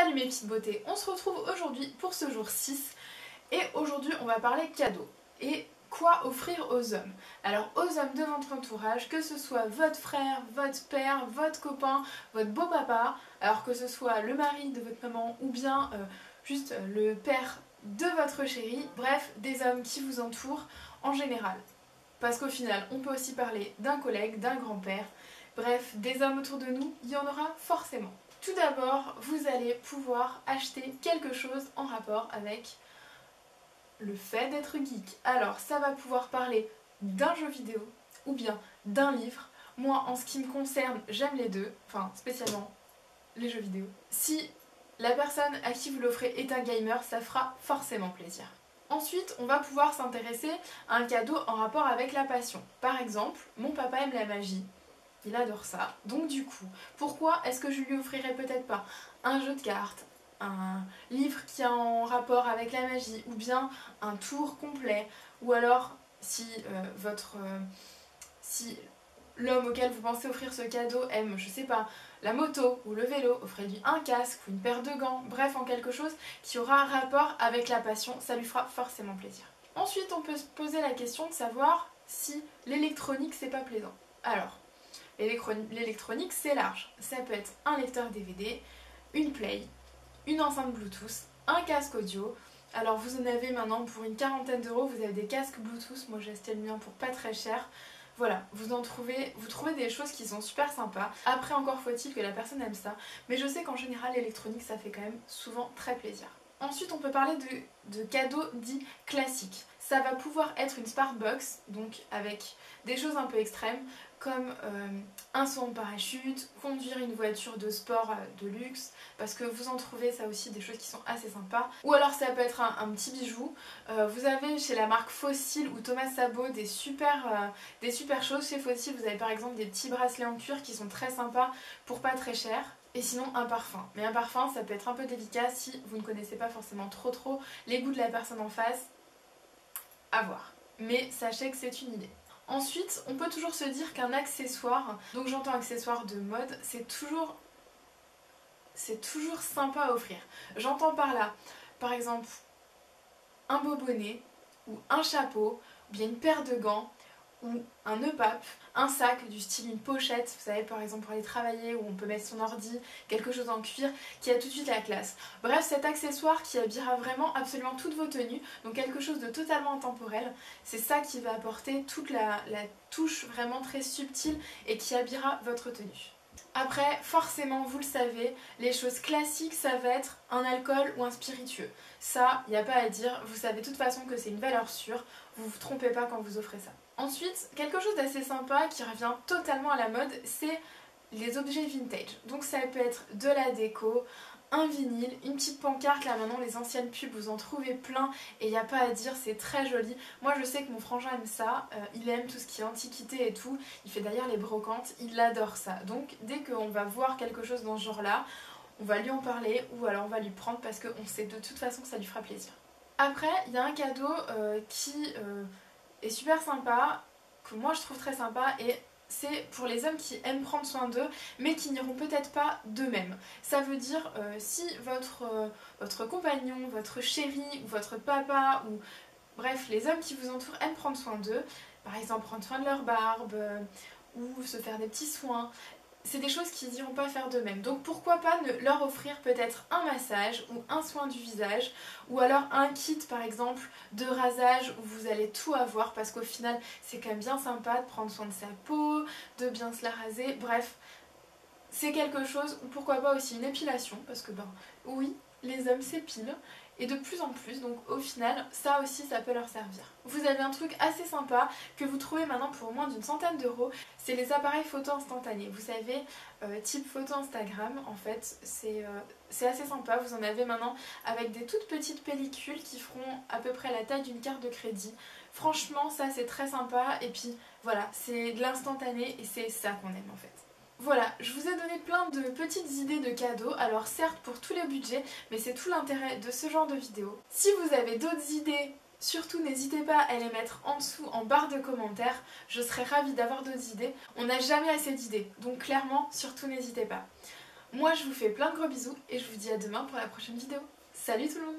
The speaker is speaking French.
Salut mes petites beautés, on se retrouve aujourd'hui pour ce jour 6 et aujourd'hui on va parler cadeaux et quoi offrir aux hommes. Alors aux hommes de votre entourage, que ce soit votre frère, votre père, votre copain, votre beau-papa, alors que ce soit le mari de votre maman ou bien juste le père de votre chéri, bref, des hommes qui vous entourent en général. Parce qu'au final, on peut aussi parler d'un collègue, d'un grand-père, bref, des hommes autour de nous, il y en aura forcément. Tout d'abord, vous allez pouvoir acheter quelque chose en rapport avec le fait d'être geek. Alors, ça va pouvoir parler d'un jeu vidéo ou bien d'un livre. Moi, en ce qui me concerne, j'aime les deux, enfin spécialement les jeux vidéo. Si la personne à qui vous l'offrez est un gamer, ça fera forcément plaisir. Ensuite, on va pouvoir s'intéresser à un cadeau en rapport avec la passion. Par exemple, mon papa aime la magie. Il adore ça. Donc du coup, pourquoi est-ce que je lui offrirais peut-être pas un jeu de cartes, un livre qui est en rapport avec la magie, ou bien un tour complet, ou alors si si l'homme auquel vous pensez offrir ce cadeau aime, je sais pas, la moto ou le vélo, offrez-lui un casque ou une paire de gants, bref, en quelque chose qui aura un rapport avec la passion, ça lui fera forcément plaisir. Ensuite, on peut se poser la question de savoir si l'électronique c'est pas plaisant. Alors, l'électronique c'est large, ça peut être un lecteur DVD, une play, une enceinte Bluetooth, un casque audio. Alors vous en avez maintenant pour une quarantaine d'euros, vous avez des casques Bluetooth, moi j'ai acheté le mien pour pas très cher. Voilà, vous trouvez des choses qui sont super sympas. Après encore faut-il que la personne aime ça, mais je sais qu'en général l'électronique ça fait quand même souvent très plaisir. Ensuite on peut parler de cadeaux dits classiques. Ça va pouvoir être une Smartbox, donc avec des choses un peu extrêmes, comme un saut en parachute, conduire une voiture de sport de luxe, parce que vous en trouvez ça aussi des choses qui sont assez sympas. Ou alors ça peut être un petit bijou. Vous avez chez la marque Fossil ou Thomas Sabo des super choses. Chez Fossil vous avez par exemple des petits bracelets en cuir qui sont très sympas pour pas très cher. Et sinon un parfum. Mais un parfum ça peut être un peu délicat si vous ne connaissez pas forcément trop les goûts de la personne en face. À voir. Mais sachez que c'est une idée. Ensuite, on peut toujours se dire qu'un accessoire, donc j'entends accessoire de mode, c'est toujours sympa à offrir. J'entends par là, par exemple, un beau bonnet, ou un chapeau, ou bien une paire de gants, ou un nœud pape, un sac du style une pochette, vous savez par exemple pour aller travailler où on peut mettre son ordi, quelque chose en cuir qui a tout de suite la classe. Bref, cet accessoire qui habillera vraiment absolument toutes vos tenues, donc quelque chose de totalement intemporel, c'est ça qui va apporter toute la touche vraiment très subtile et qui habillera votre tenue. Après, forcément, vous le savez, les choses classiques, ça va être un alcool ou un spiritueux. Ça, il n'y a pas à dire, vous savez de toute façon que c'est une valeur sûre, vous vous trompez pas quand vous offrez ça. Ensuite, quelque chose d'assez sympa qui revient totalement à la mode, c'est les objets vintage. Donc ça peut être de la déco, un vinyle, une petite pancarte, là maintenant les anciennes pubs vous en trouvez plein et il n'y a pas à dire, c'est très joli. Moi je sais que mon frangin aime ça, il aime tout ce qui est antiquité et tout, il fait d'ailleurs les brocantes, il adore ça. Donc dès qu'on va voir quelque chose dans ce genre là, on va lui en parler ou alors on va lui prendre parce qu'on sait de toute façon que ça lui fera plaisir. Après il y a un cadeau qui est super sympa, que moi je trouve très sympa et c'est pour les hommes qui aiment prendre soin d'eux mais qui n'iront peut-être pas d'eux-mêmes. Ça veut dire si votre compagnon, votre chéri ou votre papa ou bref les hommes qui vous entourent aiment prendre soin d'eux, par exemple prendre soin de leur barbe ou se faire des petits soins, c'est des choses qu'ils n'iront pas faire d'eux-mêmes. Donc pourquoi pas ne leur offrir peut-être un massage ou un soin du visage ou alors un kit par exemple de rasage où vous allez tout avoir parce qu'au final c'est quand même bien sympa de prendre soin de sa peau, de bien se la raser, bref. C'est quelque chose, ou pourquoi pas aussi une épilation parce que ben oui, les hommes s'épilent et de plus en plus, donc au final ça aussi ça peut leur servir. Vous avez un truc assez sympa que vous trouvez maintenant pour moins d'une centaine d'euros, c'est les appareils photo instantanés. Vous savez, type photo Instagram en fait, c'est assez sympa, vous en avez maintenant avec des toutes petites pellicules qui feront à peu près la taille d'une carte de crédit. Franchement ça c'est très sympa et puis voilà, c'est de l'instantané et c'est ça qu'on aime en fait. Voilà, je vous ai donné plein de petites idées de cadeaux, alors certes pour tous les budgets, mais c'est tout l'intérêt de ce genre de vidéo. Si vous avez d'autres idées, surtout n'hésitez pas à les mettre en dessous en barre de commentaires, je serais ravie d'avoir d'autres idées. On n'a jamais assez d'idées, donc clairement, surtout n'hésitez pas. Moi je vous fais plein de gros bisous et je vous dis à demain pour la prochaine vidéo. Salut tout le monde!